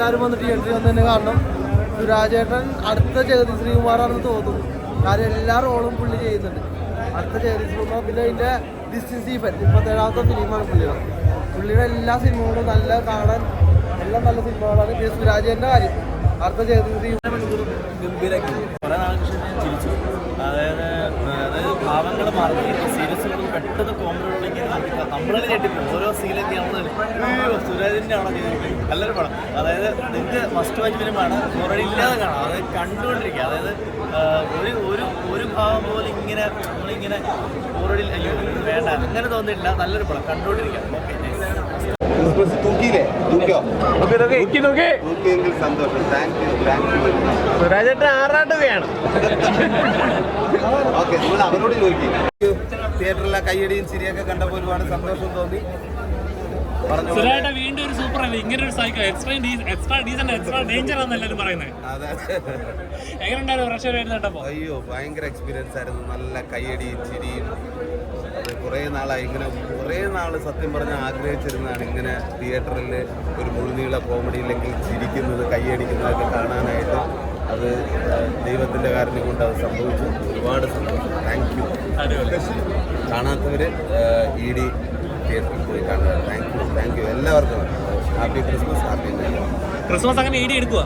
എല്ലാവരും വന്ന് തിയേറ്ററിൽ വന്ന് തന്നെ കാണണം. സുരാജേട്ടൻ അടുത്ത ജഗതി ശ്രീകുമാറാണെന്ന് തോന്നുന്നു. കാരണം എല്ലാ റോളും പുള്ളി ചെയ്യുന്നുണ്ട്. അടുത്ത ജഗതി ശ്രീകുമാർ. പിന്നെ അതിൻ്റെ ഡിസ്റ്റൻസ് ഈഫൻ 37ാമത്തെ ഫിലിമാണ് പുള്ളിയുടെ എല്ലാ സിനിമകളും നല്ല കാണാൻ എല്ലാം നല്ല സിനിമകളാണ്. പിന്നെ സുരാജേട്ടൻ്റെ കാര്യം അടുത്ത ജഗതി ശ്രീകുമാർ ഗംഭീരമാക്കി കുറേ നാൾക്ക് ശേഷം ഞാൻ ചിരിച്ചു. അതായത് ഭാവങ്ങൾ മാറി സീരിയസുകൾ പെട്ടെന്ന് കോമഡികളിലേക്ക് നമ്മളെ കേട്ടിട്ട് ഓരോ സീനൊക്കെ നമ്മൾ സുരാജിൻ്റെ ആണോ ചെയ്തിരിക്കുന്നത്. നല്ലൊരു പടം. അതായത് നിങ്ങൾക്ക് മസ്റ്റ് വാച്ച് ഫിലിമാണ്. ഓൾറെഡി ഇല്ലാതെ കാണാം. അതായത് കണ്ടുകൊണ്ടിരിക്കുക. അതായത് ഒരു ഭാവം പോലെ ഇങ്ങനെ നമ്മളിങ്ങനെ ഓൾറെഡി അയ്യോ വേണ്ട അങ്ങനെ തോന്നിയിട്ടില്ല. നല്ലൊരു പടം കണ്ടുകൊണ്ടിരിക്കുക. സുരാജേട്ടൻ ആറാട്ടുകയാണ്. അവരോട് ചോദിക്കും. തിയേറ്ററിലെ കയ്യടിയും ചിരിയൊക്കെ കണ്ടപ്പോൾ ഒരുപാട് സന്തോഷം തോന്നി. സുരാജേട്ടൻ വീണ്ടും ഒരു സൂപ്പർ അല്ലേ. ഇങ്ങനെ ഒരു psycho extra decent extra danger ആണെന്ന് എല്ലാവരും പറയുന്നത്. എങ്ങനെയുണ്ടായിരുന്നു പ്രഷർ വരുന്നുണ്ടപ്പോൾ? അയ്യോ ഭയങ്കര എക്സ്പീരിയൻസ് ആയിരുന്നു. നല്ല കയ്യടിയും ചിരിയും. അത് കുറേ നാളായി ഇങ്ങനെ കുറേ നാൾ സത്യം പറഞ്ഞാൽ ആഗ്രഹിച്ചിരുന്നതാണ് ഇങ്ങനെ തിയേറ്ററിൽ ഒരു മുഴുനീള കോമഡി ഇല്ലെങ്കിൽ ചിരിക്കുന്നത് കയ്യടിക്കുന്നതൊക്കെ കാണാനായിട്ട്. അത് ദൈവത്തിൻ്റെ കാര്യം കൊണ്ട് അത് സംഭവിച്ചു. ഒരുപാട് സന്തോഷം. Thank you. കാണാത്തവർ ED തിയേറ്ററിൽ പോയി കാണുക. താങ്ക് യു എല്ലാവർക്കും. Happy Christmas. Happy new year. Christmas അങ്ങനെ ED എടുക്കുക.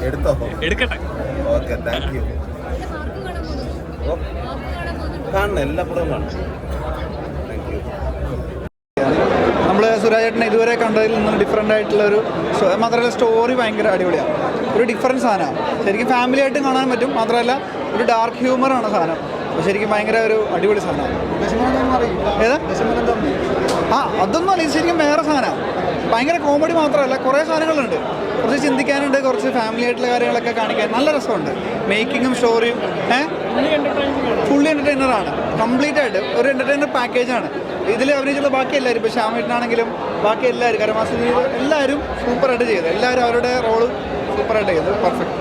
എടുത്തോ? എടുക്കട്ടെ. Okay thank you. കാണണം എല്ലാ പടവും കാണണം. Thank you. നമ്മൾ സുരാജേട്ടനെ ഇതുവരെ കണ്ടതിൽ നിന്ന് ഡിഫറെൻ്റ് ആയിട്ടുള്ളൊരു മാത്രമല്ല സ്റ്റോറി ഭയങ്കര അടിപൊളിയാണ്. ഒരു ഡിഫറൻസ് സാധനമാണ്. ശരിക്കും ഫാമിലി ആയിട്ടും കാണാൻ പറ്റും. മാത്രമല്ല ഒരു ഡാർക്ക് ഹ്യൂമറാണ് സാധനം. ശരിക്കും ഭയങ്കര ഒരു അടിപൊളി സാധനമാണ്. ഏതാ അതൊന്നും അല്ല. ഇത് ശരിക്കും വേറെ സാധനമാണ്. ഭയങ്കര കോമഡി മാത്രമല്ല കുറേ സാധനങ്ങളുണ്ട്. കുറച്ച് ചിന്തിക്കാനുണ്ട്. കുറച്ച് ഫാമിലി ആയിട്ടുള്ള കാര്യങ്ങളൊക്കെ കാണിക്കാൻ നല്ല രസമുണ്ട്. മേക്കിങ്ങും സ്റ്റോറിയും ഫുള്ളി എൻ്റർടൈനറാണ്. കംപ്ലീറ്റ് ആയിട്ട് ഒരു എൻ്റർടൈനർ പാക്കേജാണ്. ഇതിൽ അഭിനയിച്ചുള്ള ബാക്കി എല്ലാവരും ഇപ്പോൾ ശ്യാമേട്ടനാണെങ്കിലും ബാക്കി എല്ലാവരും കരമാസി എല്ലാവരും സൂപ്പറായിട്ട് ചെയ്തു. എല്ലാവരും അവരുടെ റോള് സൂപ്പറായിട്ട് ചെയ്തു. പെർഫെക്റ്റ്.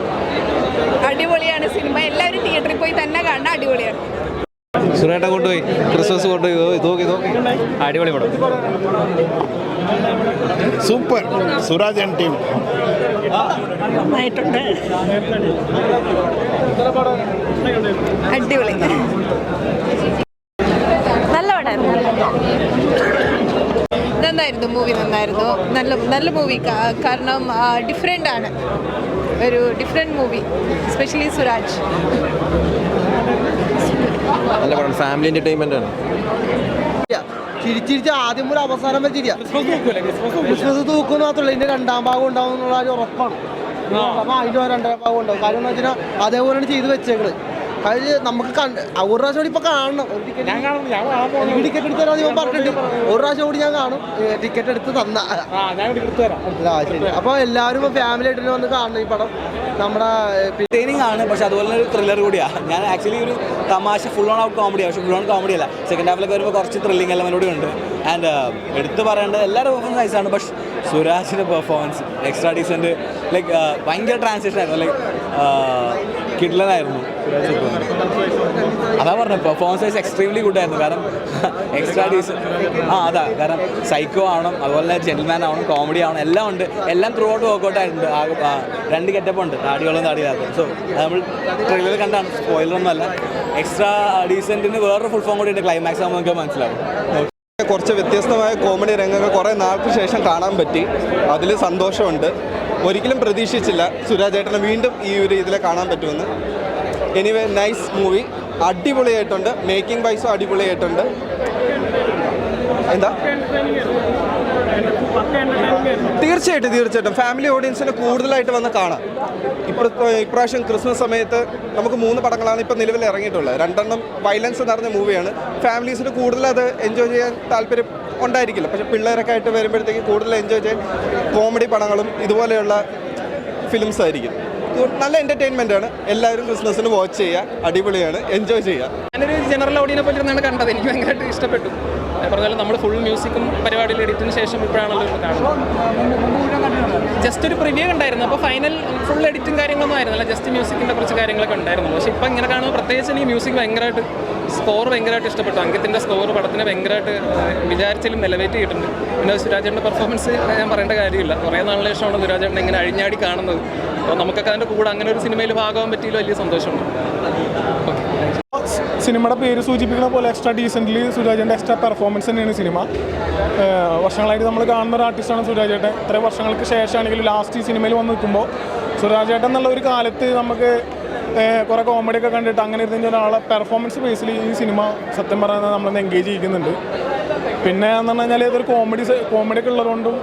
അടിപൊളിയാണ് സിനിമ. എല്ലാവരും തിയേറ്ററിൽ പോയി തന്നെ കാണാൻ അടിപൊളിയാണ്. സുരേട്ടൻ കൊണ്ടുപോയി ക്രിസ്മസ് കൊണ്ടുപോയി നോക്കി അടിപൊളി പടം. സൂപ്പർ. സുരാജ് ആൻഡ് ടീം നന്നായിട്ടുണ്ട്. അടിപൊളി. നല്ല പടമായിരുന്നു. നന്നായിരുന്നു. മൂവി നന്നായിരുന്നു. നല്ല മൂവി. കാരണം ഡിഫറെൻ്റ് ആണ്. ഒരു ഡിഫറെൻറ്റ് മൂവി. എസ്പെഷ്യലി സുരാജ്. നല്ല പടം. ഫാമിലി എൻ്റർടൈൻമെൻ്റ് ആണ്. ചിരിച്ചിരിച്ച് ആദ്യം മുതൽ അവസാനം വരെ ചിരിയാ. ക്രിസ്മസ് തൂക്കുന്ന മാത്രമല്ല ഇതിന്റെ രണ്ടാം ഭാഗം ഉണ്ടാവും എന്നുള്ള ഒരു ഉറപ്പാണ്. അപ്പം അതിൻ്റെ രണ്ടാം ഭാഗം ഉണ്ടാവും. കാര്യം എന്ന് വെച്ചാൽ അതേപോലെയാണ് ചെയ്ത് വെച്ചേക്കണ്. കാര്യം നമുക്ക് ഒരു പ്രാവശ്യം കൂടി ഇപ്പൊ കാണണം. എനിക്ക് ടിക്കറ്റ് എടുത്ത് തരാൻ ഞാൻ പറഞ്ഞിട്ടുണ്ട്. ഒരു പ്രാവശ്യം കൂടി ഞാൻ കാണും. ടിക്കറ്റ് എടുത്ത് തന്ന ശരി. അപ്പൊ എല്ലാവരും ഫാമിലി ആയിട്ട് വന്ന് കാണണം ഈ പടം. നമ്മുടെ എൻ്റർടൈനിങ് ആണ്. പക്ഷെ അതുപോലെ ഒരു ത്രില്ലർ കൂടിയാണ്. ഞാൻ ആക്ച്വലി ഒരു തമാശ ഫുൾ ഓൺ കോമഡിയാണ്. പക്ഷെ ഫുൾ ഓൺ കോമഡി അല്ല. സെക്കൻഡ് ഹാഫിലൊക്കെ വരുമ്പോൾ കുറച്ച് ത്രില്ലിംഗ് എല്ലാം കൂടി ഉണ്ട്. ആൻഡ് എടുത്ത് പറയേണ്ടത് എല്ലാവരുടെ പെർഫോമൻസ് നൈസാണ്. പക്ഷെ സുരാജിൻ്റെ പെർഫോമൻസ് എക്സ്ട്രാ ഡീസൻറ്റ്. ലൈക്ക് ഭയങ്കര ട്രാൻസിഷൻ ആയിരുന്നു. ലൈക്ക് കിഡ്ലനായിരുന്നു സുരാജ്. അതാ പറഞ്ഞത് പെർഫോമൻസ് വൈസ് എക്സ്ട്രീംലി ഗുഡായിരുന്നു. കാരണം എക്സ്ട്രാ ഡീസൻറ്റ് അതാ. കാരണം സൈക്കോ ആവണം, അതുപോലെ തന്നെ ജെന്റിൽമാൻ ആവണം, കോമഡി ആവണം, എല്ലാം ഉണ്ട്. എല്ലാം ത്രൂ ഔട്ട് വർക്കൗട്ട് ആയിട്ടുണ്ട്. രണ്ട് ഗെറ്റപ്പ് ഉണ്ട്. താടികളും താടിയില്ലാത്ത. സോ അത് നമ്മൾ ട്രെയിലർ കണ്ടാണ്. സ്പോയിലറൊന്നും അല്ല. എക്സ്ട്രാ ഡീസൻറ്റിന് വേറൊരു ഫുൾ ഫോം കൂടി ഉണ്ട്. ക്ലൈമാക്സ് ആകുമ്പോൾ നമുക്ക് മനസ്സിലാവും. കുറച്ച് വ്യത്യസ്തമായ കോമഡി രംഗങ്ങൾ കുറേ നാൾക്ക് ശേഷം കാണാൻ പറ്റി. അതിൽ സന്തോഷമുണ്ട്. ഒരിക്കലും പ്രതീക്ഷിച്ചില്ല സുരാജേട്ടനെ വീണ്ടും ഈ ഒരു ഇതിൽ കാണാൻ പറ്റുമെന്ന്. Anyway nice movie. അടിപൊളിയായിട്ടുണ്ട്. മേക്കിംഗ് വൈസും അടിപൊളിയായിട്ടുണ്ട്. എന്താ തീർച്ചയായിട്ടും ഫാമിലി ഓഡിയൻസിന് കൂടുതലായിട്ട് വന്ന് കാണാം. ഇപ്രാവശ്യം ക്രിസ്മസ് സമയത്ത് നമുക്ക് 3 പടങ്ങളാണ് ഇപ്പോൾ നിലവിൽ ഇറങ്ങിയിട്ടുള്ളത്. 2 വയലൻസ് നിറഞ്ഞ മൂവിയാണ്. ഫാമിലീസിന് കൂടുതൽ അത് എൻജോയ് ചെയ്യാൻ താല്പര്യം ഉണ്ടായിരിക്കില്ല. പക്ഷേ പിള്ളേരൊക്കെ ആയിട്ട് വരുമ്പോഴത്തേക്ക് കൂടുതൽ എൻജോയ് ചെയ്യാൻ കോമഡി പടങ്ങളും ഇതുപോലെയുള്ള ഫിലിംസ് ആയിരിക്കും. നല്ല എൻ്റർടൈൻമെൻ്റ് ആണ്. എല്ലാവരും ക്രിസ്മസിന് വാച്ച് ചെയ്യുക. അടിപൊളിയാണ്. എൻജോയ് ചെയ്യുക. ഞാനൊരു ജനറൽ ഓഡിയനെ പറ്റിയാണ് കണ്ടത്. എനിക്ക് ഭയങ്കരമായിട്ട് ഇഷ്ടപ്പെട്ടു. പറഞ്ഞാൽ നമ്മൾ ഫുൾ മ്യൂസിക്കും പരിപാടിയിൽ എഡിറ്റിന് ശേഷം ഇപ്പോഴാണല്ലോ കാണുന്നത്. ജസ്റ്റ് ഒരു പ്രിവ്യൂ ഉണ്ടായിരുന്നു. അപ്പോൾ ഫൈനൽ ഫുൾ എഡിറ്റും കാര്യങ്ങളൊന്നും ആയിരുന്നില്ല. ജസ്റ്റ് മ്യൂസിക്കിൻ്റെ കുറച്ച് കാര്യങ്ങളൊക്കെ ഉണ്ടായിരുന്നു. പക്ഷേ ഇപ്പം ഇങ്ങനെ കാണുമ്പോൾ പ്രത്യേകിച്ച് എനിക്ക് മ്യൂസിക് ഭയങ്കരമായിട്ട് സ്കോർ ഭയങ്കരമായിട്ട് ഇഷ്ടപ്പെട്ടു. അങ്കിത്തിൻ്റെ സ്കോർ പടത്തിനെ ഭയങ്കരമായിട്ട് വിചാരിച്ചാലും എലവേറ്റ് ചെയ്തിട്ടുണ്ട്. പിന്നെ സുരാജേട്ടൻ്റെ പെർഫോമൻസ് ഞാൻ പറയേണ്ട കാര്യമില്ല. കുറേ നാളിന് ശേഷമാണ് സുരാജേട്ടൻ ഇങ്ങനെ അഴിഞ്ഞാടി കാണുന്നത്. അപ്പോൾ നമുക്കൊക്കെ അതിൻ്റെ കൂടെ അങ്ങനെ ഒരു സിനിമയിൽ ഭാഗമാകാൻ പറ്റിയതിൽ വലിയ സന്തോഷമുണ്ട്. സിനിമയുടെ പേര് സൂചിപ്പിക്കുന്ന പോലെ എക്സ്ട്രാ ഡീസൻ്റ്ലി സുരാജേട്ടൻ്റെ എക്സ്ട്രാ പെർഫോമൻസ് തന്നെയാണ് സിനിമ. വർഷങ്ങളായിട്ട് നമ്മൾ കാണുന്ന ഒരു ആർട്ടിസ്റ്റാണ് സുരാജേട്ടൻ. ഇത്രയും വർഷങ്ങൾക്ക് ശേഷമാണെങ്കിലും ലാസ്റ്റ് ഈ സിനിമയിൽ വന്ന് നിൽക്കുമ്പോൾ സുരാജേട്ടൻ എന്നുള്ള ഒരു കാലത്ത് നമുക്ക് കുറേ കോമഡിയൊക്കെ കണ്ടിട്ട് അങ്ങനെ ഇരുന്ന ഒരാളെ പെർഫോമൻസ് ബേസിൽ ഈ സിനിമ സത്യം പറഞ്ഞാൽ നമ്മളൊന്ന് എൻഗേജ് ചെയ്യിക്കുന്നുണ്ട്. പിന്നെ എന്ന് പറഞ്ഞു കഴിഞ്ഞാൽ ഇതൊരു കോമഡിയൊക്കെ ഉള്ളതുകൊണ്ടും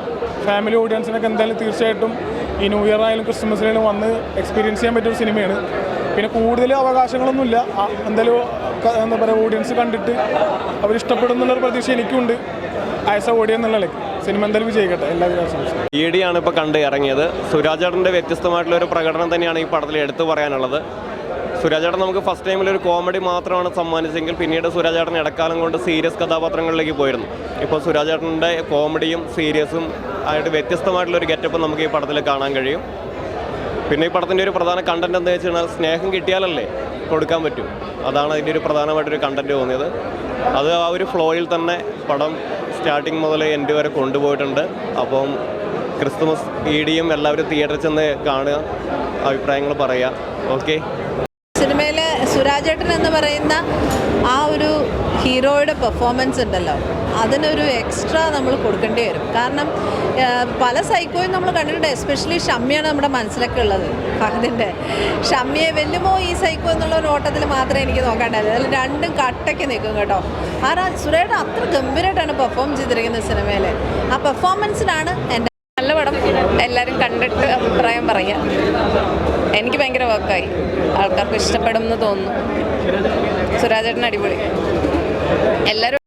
ഫാമിലി ഓഡിയൻസിനൊക്കെ എന്തായാലും തീർച്ചയായിട്ടും ഈ ന്യൂ ഇയർ ആയാലും ക്രിസ്മസിനായാലും വന്ന് എക്സ്പീരിയൻസ് ചെയ്യാൻ പറ്റിയൊരു സിനിമയാണ്. പിന്നെ കൂടുതൽ അവകാശങ്ങളൊന്നുമില്ല. എന്തായാലും എന്താ പറയുക, ഓഡിയൻസ് കണ്ടിട്ട് അവരിഷ്ടപ്പെടുന്നുള്ളൊരു പ്രതീക്ഷ എനിക്കുണ്ട്. ആസ് എ ഓഡിയൻസ് എന്നുള്ള നിലയ്ക്ക് സിനിമ എന്തായാലും വിജയിക്കട്ടെ. എല്ലാവരും ആശംസിക്കും. ഈടിയാണ് ഇപ്പോൾ കണ്ട് ഇറങ്ങിയത്. സുരാജേട്ടൻ്റെ വ്യത്യസ്തമായിട്ടുള്ളൊരു പ്രകടനം തന്നെയാണ് ഈ പടത്തിൽ എടുത്തു പറയാനുള്ളത്. സുരാജേട്ടൻ നമുക്ക് ഫസ്റ്റ് ടൈമിലൊരു കോമഡി മാത്രമാണ് സമ്മാനിച്ചെങ്കിൽ പിന്നീട് സുരാജേട്ടൻ ഇടക്കാലം കൊണ്ട് സീരിയസ് കഥാപാത്രങ്ങളിലേക്ക് പോയിരുന്നു. ഇപ്പോൾ സുരാജേട്ടൻ്റെ കോമഡിയും സീരിയസും ആയിട്ട് വ്യത്യസ്തമായിട്ടുള്ളൊരു ഗെറ്റപ്പ് നമുക്ക് ഈ പടത്തിൽ കാണാൻ കഴിയും. പിന്നെ ഈ പടത്തിൻ്റെ ഒരു പ്രധാന കണ്ടൻറ് എന്താ വെച്ച് കഴിഞ്ഞാൽ സ്നേഹം കിട്ടിയാലല്ലേ കൊടുക്കാൻ പറ്റും. അതാണ് അതിൻ്റെ ഒരു പ്രധാനമായിട്ടൊരു കണ്ടൻറ് തോന്നിയത്. അത് ആ ഒരു ഫ്ലോയിൽ തന്നെ പടം സ്റ്റാർട്ടിങ് മുതൽ എൻഡ് വരെ കൊണ്ടുപോയിട്ടുണ്ട്. അപ്പം ക്രിസ്തുമസ് ഈടിയും എല്ലാവരും തിയേറ്ററിൽ ചെന്ന് കാണുക, അഭിപ്രായങ്ങൾ പറയുക. ഓക്കെ. സിനിമയിലെ സുരാജേട്ടൻ എന്ന് പറയുന്ന ആ ഒരു ഹീറോയുടെ പെർഫോമൻസ് ഉണ്ടല്ലോ, അതിനൊരു എക്സ്ട്രാ നമ്മൾ കൊടുക്കേണ്ടി വരും. കാരണം പല സൈക്കോയും നമ്മൾ കണ്ടിട്ടുണ്ട്. എസ്പെഷ്യലി ഷമ്മിയാണ് നമ്മുടെ മനസ്സിലൊക്കെ ഉള്ളത്. ഫഹദിൻ്റെ ഷമ്മിയെ വെല്ലുമോ ഈ സൈക്കോ എന്നുള്ള ഒരു ഓട്ടത്തിൽ മാത്രമേ എനിക്ക് നോക്കാണ്ടായത്. അതിൽ രണ്ടും കട്ടയ്ക്ക് നിൽക്കും കേട്ടോ. കാരണം സുരേട്ടൻ അത്ര ഗംഭീരമായിട്ടാണ് പെർഫോം ചെയ്തിരിക്കുന്നത് സിനിമയിൽ. ആ പെർഫോമൻസിനാണ് എൻ്റെ നല്ല പടം. എല്ലാവരും കണ്ടിട്ട് അഭിപ്രായം പറയാം. എനിക്ക് ഭയങ്കര വർക്കായി. ആൾക്കാർക്ക് ഇഷ്ടപ്പെടും എന്ന് തോന്നുന്നു. സുരാജേട്ടൻ അടിപൊളി. എല്ലാവരും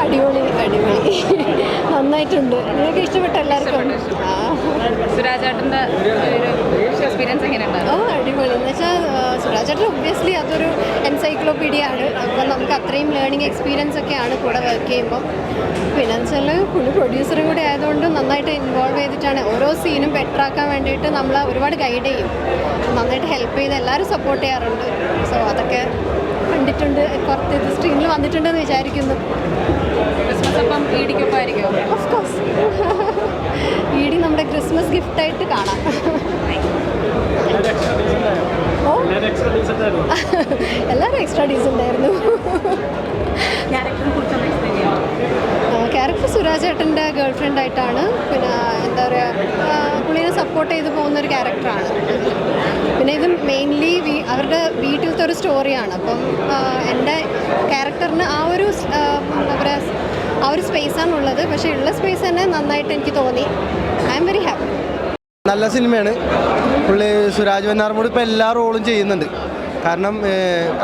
അടിപൊളി അടിപൊളി നന്നായിട്ടുണ്ട്. നിങ്ങൾക്ക് ഇഷ്ടപ്പെട്ട എല്ലാവർക്കും സുരാജേട്ടൻ്റെ ഒരു എക്സ്പീരിയൻസ് എങ്ങനെയുണ്ടായിരുന്നു? അടിപൊളി എന്ന് വെച്ചാൽ സുരാജേട്ടൻ ഒബ്വിയസ്ലി അതൊരു എൻസൈക്ലോപീഡിയ ആണ്. അപ്പോൾ നമുക്ക് അത്രയും ലേണിംഗ് എക്സ്പീരിയൻസ് ഒക്കെയാണ് കൂടെ വർക്ക് ചെയ്യുമ്പോൾ. പിന്നെ എന്ന് വെച്ചാൽ പുള്ളി പ്രൊഡ്യൂസറും കൂടി ആയതുകൊണ്ട് നന്നായിട്ട് ഇൻവോൾവ് ചെയ്തിട്ടാണ് ഓരോ സീനും ബെറ്റർ ആക്കാൻ വേണ്ടിയിട്ട് നമ്മൾ ഒരുപാട് ഗൈഡ് ചെയ്യും. നന്നായിട്ട് ഹെൽപ്പ് ചെയ്ത് എല്ലാവരും സപ്പോർട്ട് ചെയ്യാറുണ്ട്. സോ അതൊക്കെ കണ്ടിട്ടുണ്ട്. കുറച്ച് ഇത് സ്ക്രീനിൽ വന്നിട്ടുണ്ടെന്ന് വിചാരിക്കുന്നു. ക്രിസ്മസ് അപ്പം ഈടിക്കൊപ്പം ആയിരിക്കും? Of course. ഈടി നമ്മുടെ ക്രിസ്മസ് ഗിഫ്റ്റായിട്ട് കാണാം. എല്ലാവരും എക്സ്ട്രാ ഡീസൻ്റ് ആയിരുന്നു. ക്യാരക്ടർ സുരാജേട്ടൻ്റെ ഗേൾ ഫ്രണ്ടായിട്ടാണ്. പിന്നെ എന്താ പറയുക, പുള്ളിനെ സപ്പോർട്ട് ചെയ്ത് പോകുന്നൊരു ക്യാരക്ടറാണ്. പിന്നെ ഇത് മെയിൻലി അവരുടെ വീട്ടിലത്തെ ഒരു സ്റ്റോറിയാണ്. അപ്പം എൻ്റെ ക്യാരക്ടറിന് ആ ഒരു എന്താ പറയുക, ആ ഒരു സ്പേസാണുള്ളത്. പക്ഷേ ഉള്ള സ്പേസ് തന്നെ നന്നായിട്ട് എനിക്ക് തോന്നി. I am very happy. നല്ല സിനിമയാണ്. പുള്ളി സുരാജ് വെഞ്ഞാറമൂട് ഇപ്പോൾ എല്ലാ റോളും ചെയ്യുന്നുണ്ട്. കാരണം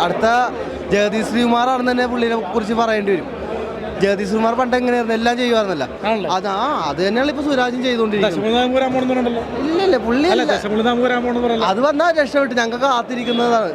അടുത്ത ജഗദീഷ് ശ്രീകുമാറാണെന്ന് തന്നെ പുള്ളിനെ കുറിച്ച് പറയേണ്ടി വരും. ജഗദീഷ് ശ്രീകുമാർ പണ്ട് എങ്ങനെയായിരുന്നു, എല്ലാം ചെയ്യുമായിരുന്നല്ല. അത് തന്നെയാണ് ഇപ്പോൾ സുരാജും ചെയ്തുകൊണ്ടിരിക്കുന്നത്. ഇല്ലല്ലേ പുള്ളി അത് വന്നാൽ രക്ഷപ്പെട്ട് ഞങ്ങൾക്ക് കാത്തിരിക്കുന്നതാണ്.